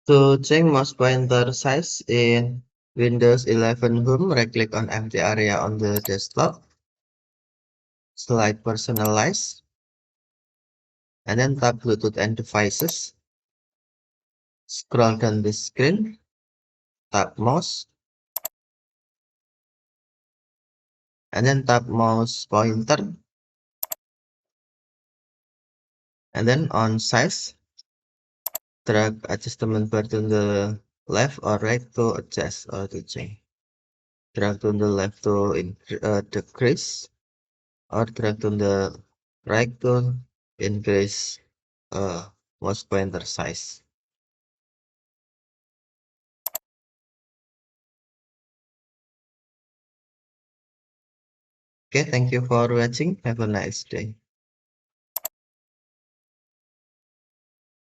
To change mouse pointer size in Windows 11 Home, right-click on empty area on the desktop, select Personalize, and then tap Bluetooth and Devices. Scroll down the screen, tap Mouse, and then tap Mouse Pointer, and then on Size, drag adjustment bar to the left or right to adjust or to change. Drag to the left to decrease, or drag to the right to increase mouse pointer size. Okay, thank you for watching. Have a nice day.